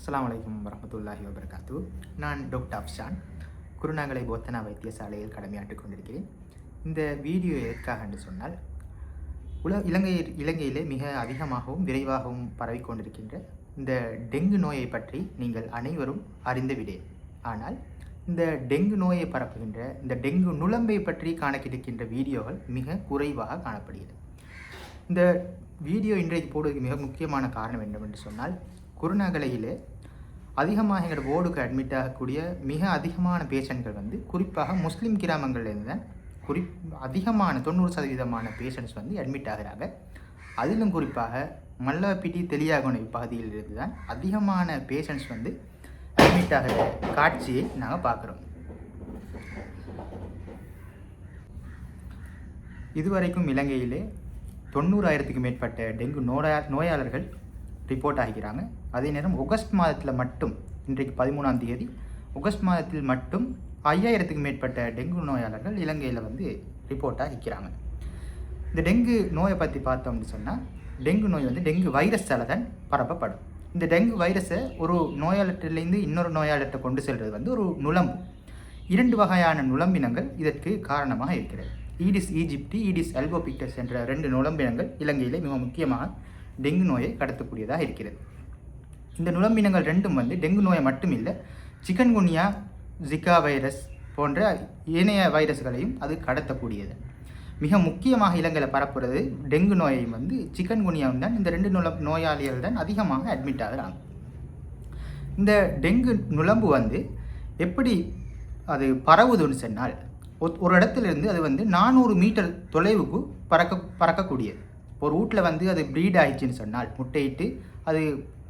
அஸ்ஸலாமு அலைக்கும் வரஹ்மத்துல்லாஹி வபரகாத்து. நான் டாக்டர் அஃப்ஷான், குருநாகலை போத்தனா வைத்தியசாலையில் கடமையாற்றிக் கொண்டிருக்கிறேன். இந்த வீடியோ எதற்காக என்று சொன்னால், இலங்கையிலே மிக அதிகமாகவும் விரைவாகவும் பரவிக்கொண்டிருக்கின்ற இந்த டெங்கு நோயை பற்றி நீங்கள் அனைவரும் அறிந்த விடயம். ஆனால் இந்த டெங்கு நோயை பரப்புகின்ற இந்த டெங்கு நுளம்பை பற்றி காண கிடைக்கின்ற வீடியோக்கள் மிக குறைவாக காணப்படுகிறது. இந்த வீடியோ இன்றைக்கு போடுவதற்கு மிக முக்கியமான காரணம் என்னவென்று சொன்னால், குருநாகலையில் அதிகமாக எங்களோட போர்டுக்கு அட்மிட் ஆகக்கூடிய மிக அதிகமான பேஷண்ட்கள் குறிப்பாக முஸ்லீம் கிராமங்கள்லேருந்து தான் அதிகமான 90% பேஷண்ட்ஸ் அட்மிட் ஆகிறாங்க. அதிலும் குறிப்பாக மல்லப்பிட்டி தெளியாகோனை பகுதியில் இருந்து தான் அதிகமான பேஷண்ட்ஸ் அட்மிட் ஆகிற காட்சியை நாங்கள் பார்க்குறோம். இதுவரைக்கும் இலங்கையிலே 90,000க்கு மேற்பட்ட டெங்கு நோயாளர்கள் ரிப்போர்ட் ஆகிறாங்க. அதே நேரம் ஆகஸ்ட் மாதத்தில் மட்டும், இன்றைக்கு 13ஆம் தேதி, ஆகஸ்ட் மாதத்தில் மட்டும் 5,000க்கு மேற்பட்ட டெங்கு நோயாளர்கள் இலங்கையில் ரிப்போர்ட் ஆகிக்கிறாங்க. இந்த டெங்கு நோயை பற்றி பார்த்தோம்னு சொன்னால், டெங்கு நோய் டெங்கு வைரஸால் தான் பரப்பப்படும். இந்த டெங்கு வைரஸை ஒரு நோயாளர்லேருந்து இன்னொரு நோயாளர்கிட்ட கொண்டு செல்வது ஒரு நுளம்பு. 2 வகையான நுளம்பினங்கள் இதற்கு காரணமாக இருக்கிறது. ஈடிஸ் ஈஜிப்டி, ஈடிஸ் அல்போபிக்டஸ் என்ற 2 நுளம்பினங்கள் இலங்கையில் மிக முக்கியமாக டெங்கு நோயை கடத்தக்கூடியதாக இருக்கிறது. இந்த நுளம்பினங்கள் ரெண்டும் டெங்கு நோயை மட்டும் இல்லை, சிக்கன்குனியா, ஜிகா வைரஸ் போன்ற ஏனைய வைரஸ்களையும் அது கடத்தக்கூடியது. மிக முக்கியமாக இலங்கையில் பரப்புறது டெங்கு நோயையும் சிக்கன்குனியாவும் தான். இந்த 2 நோயாளிகள் தான் அதிகமாக அட்மிட் ஆகிறாங்க. இந்த டெங்கு நுளம்பு எப்படி அது பரவுதுன்னு சொன்னால், ஒரு இடத்துலேருந்து அது 400 மீட்டர் தொலைவுக்கு பறக்கக்கூடியது. ஒரு வீட்டில் அது ப்ரீட் ஆயிடுச்சுன்னு சொன்னால், முட்டையிட்டு அது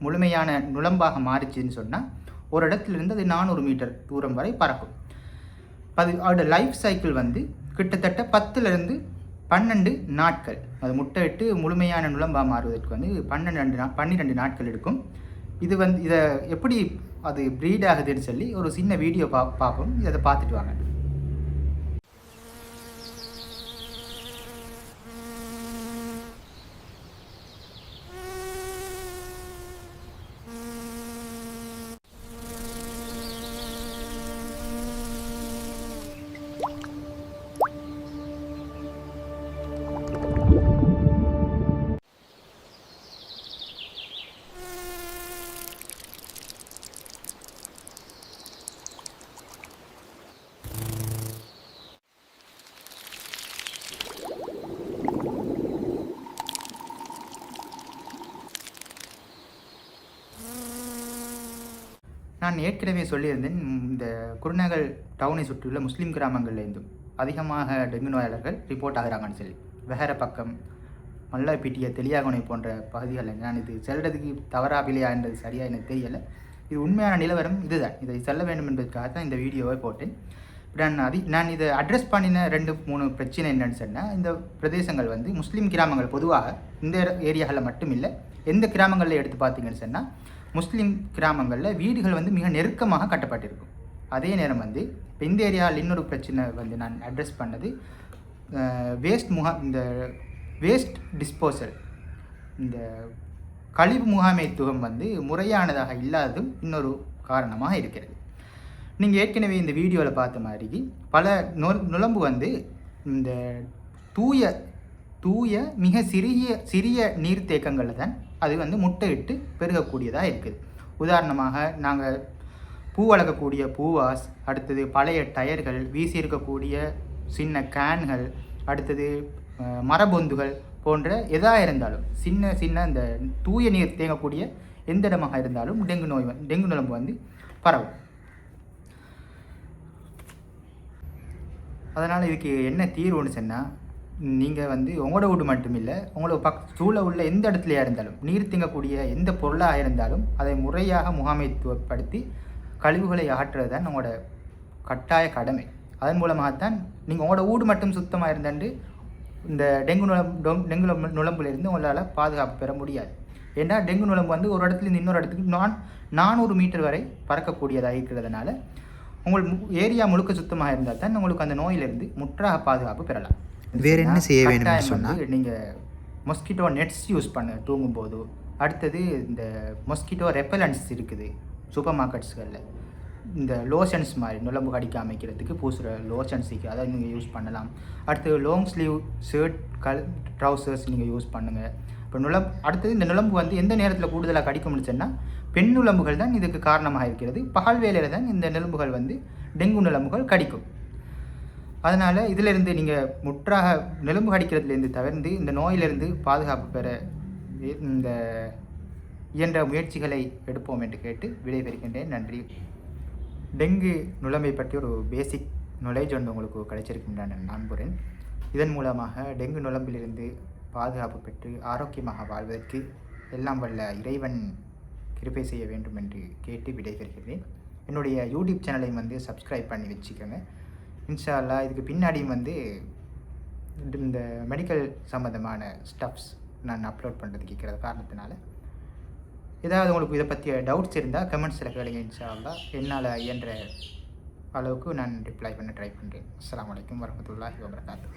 முழுமையான நுளம்பாக மாறிச்சுன்னு சொன்னால், ஒரு இடத்துலேருந்து அது 400 மீட்டர் தூரம் வரை பறக்கும். அதோட லைஃப் சைக்கிள் கிட்டத்தட்ட 10லிருந்து 12 நாட்கள். அது முட்டையிட்டு முழுமையான நுளம்பாக மாறுவதற்கு 12 நாட்கள் எடுக்கும். இது இதை எப்படி அது ப்ரீட் ஆகுதுன்னு சொல்லி ஒரு சின்ன வீடியோ பார்ப்போம். இதை பார்த்துட்டு வாங்க. நான் ஏற்கனவே சொல்லியிருந்தேன், இந்த குருநாகல் டவுனை சுற்றியுள்ள முஸ்லீம் கிராமங்கள்லேருந்தும் அதிகமாக டெங்கு நோயாளர்கள் ரிப்போர்ட் ஆகிறாங்கன்னு சொல்லி. வேற பக்கம் மல்லப்பிட்டிய தெளியாகோனை போன்ற பகுதிகளில் நான் இது செல்றதுக்கு தவறாபிலையா என்றது சரியாக எனக்கு தெரியலை. இது உண்மையான நிலவரம் இதுதான். இதை செல்ல வேண்டும் என்பதற்காக தான் இந்த வீடியோவை போட்டேன். நான் இதை அட்ரஸ் பண்ணின 2-3 பிரச்சனை என்னன்னு சொன்னால், இந்த பிரதேசங்கள் முஸ்லீம் கிராமங்கள் பொதுவாக இந்த ஏரியாவில் மட்டும் இல்லை, எந்த கிராமங்களில் எடுத்து பார்த்தீங்கன்னு சொன்னால், முஸ்லீம் கிராமங்களில் வீடுகள் மிக நெருக்கமாக கட்டப்பட்டிருக்கும். அதே நேரம் இப்போ இந்த ஏரியாவில் இன்னொரு பிரச்சனை நான் அட்ரஸ் பண்ணது இந்த வேஸ்ட் டிஸ்போசல், இந்த கழிவு முகாமைத்துவம் முறையானதாக இல்லாததும் இன்னொரு காரணமாக இருக்கிறது. நீங்கள் ஏற்கனவே இந்த வீடியோவில் பார்த்த மாதிரி பல நுளம்பு இந்த தூய மிக சிறிய நீர்த்தேக்கங்களில் தான் அது முட்டையிட்டு பெருகக்கூடியதாக இருக்குது. உதாரணமாக நாங்கள் பூ வளர்க்கக்கூடிய பூவாஸ், அடுத்தது பழைய டயர்கள், வீசி இருக்கக்கூடிய சின்ன கேன்கள், அடுத்தது மரபொந்துகள் போன்ற எதாக இருந்தாலும் சின்ன இந்த தூய நீர் தேங்கக்கூடிய எந்த இடமாக இருந்தாலும் டெங்கு நுளம்பு பரவும். அதனால் இதுக்கு என்ன தீர்வுன்னு சொன்னால், நீங்கள் உங்களோட வீடு மட்டும் இல்லை, உங்களோட சூழ உள்ள எந்த இடத்துலையாக இருந்தாலும், நீர் திங்கக்கூடிய எந்த பொருளாக இருந்தாலும் அதை முறையாக முகாமைத்துவப்படுத்தி கழிவுகளை அகற்றுறது தான் உங்களோட கட்டாய கடமை. அதன் மூலமாகத்தான் நீங்கள் உங்களோட வீடு மட்டும் சுத்தமாக இருந்தாண்டு இந்த டெங்கு நுளம்புலேருந்து உங்களால் பாதுகாப்பு பெற முடியாது. ஏன்னா டெங்கு நுளம்பு ஒரு இடத்துலேருந்து இன்னொரு இடத்துக்கு 400 மீட்டர் வரை பறக்கக்கூடியதாக இருக்கிறதுனால உங்கள் ஏரியா முழுக்க சுத்தமாக இருந்தால் தான் உங்களுக்கு அந்த நோயிலிருந்து முற்றாக பாதுகாப்பு பெறலாம். வேறு என்ன செய்ய வேண்டும் சொன்னால், நீங்கள் மொஸ்கிட்டோ நெட்ஸ் யூஸ் பண்ண தூங்கும்போது, அடுத்தது இந்த மொஸ்கிட்டோ ரெப்பலன்ஸ் இருக்குது சூப்பர் மார்க்கெட்ஸ்களில். இந்த லோஷன்ஸ் மாதிரி நுளம்பு கடிக்க அமைக்கிறதுக்கு பூசுகிற லோஷன்ஸுக்கு அதை நீங்கள் யூஸ் பண்ணலாம். அடுத்து லாங் ஸ்லீவ் ஷர்ட் ட்ரௌசர்ஸ் நீங்கள் யூஸ் பண்ணுங்கள். இப்போ அடுத்தது இந்த நுளம்பு வந்து எந்த நேரத்தில் கூடுதலாக கடிக்க முடிச்சுன்னா பெண் நுளம்புகள் தான் இதுக்கு காரணமாக இருக்கிறது. பகல் வேலையில் தான் இந்த நுளம்புகள் வந்து டெங்கு நுளம்புகள் கடிக்கும். அதனால் இதிலிருந்து நீங்கள் முற்றாக நெலும்பு கடிக்கிறதுலேருந்து தவிர்த்து இந்த நோயிலிருந்து பாதுகாப்பு பெற இந்த இயன்ற முயற்சிகளை எடுப்போம் என்று கேட்டு விடைபெறுகின்றேன். நன்றி. டெங்கு நுளம்பை பற்றி ஒரு பேசிக் நாலேஜ் ஒன்று உங்களுக்கு கிடைச்சிருக்கின்ற நான் நம்புகிறேன். இதன் மூலமாக டெங்கு நுளம்பிலிருந்து பாதுகாப்பு பெற்று ஆரோக்கியமாக வாழ்வதற்கு எல்லாம் வல்ல இறைவன் கிருபை செய்ய வேண்டும் என்று கேட்டு விடைபெறுகிறேன். என்னுடைய யூடியூப் சேனலையும் வந்து சப்ஸ்கிரைப் பண்ணி வச்சுக்கோங்க. இன்ஷா அல்லாஹ் இதுக்கு பின்னாடியும் வந்து இந்த மெடிக்கல் சம்மந்தமான ஸ்டப்ஸ் நான் அப்லோட் பண்ணுறதுக்கு இருக்கிற காரணத்தினால ஏதாவது உங்களுக்கு இதை பற்றிய டவுட்ஸ் இருந்தால் கமெண்ட்ஸில் கேளுங்க. இன்ஷா அல்லாஹ் என்னால் இயன்ற அளவுக்கு நான் ரிப்ளை பண்ண ட்ரை பண்ணுறேன். அஸ்ஸலாமு அலைக்கும் வரஹ்மத்துல்லாஹி வபரகாத்துஹு.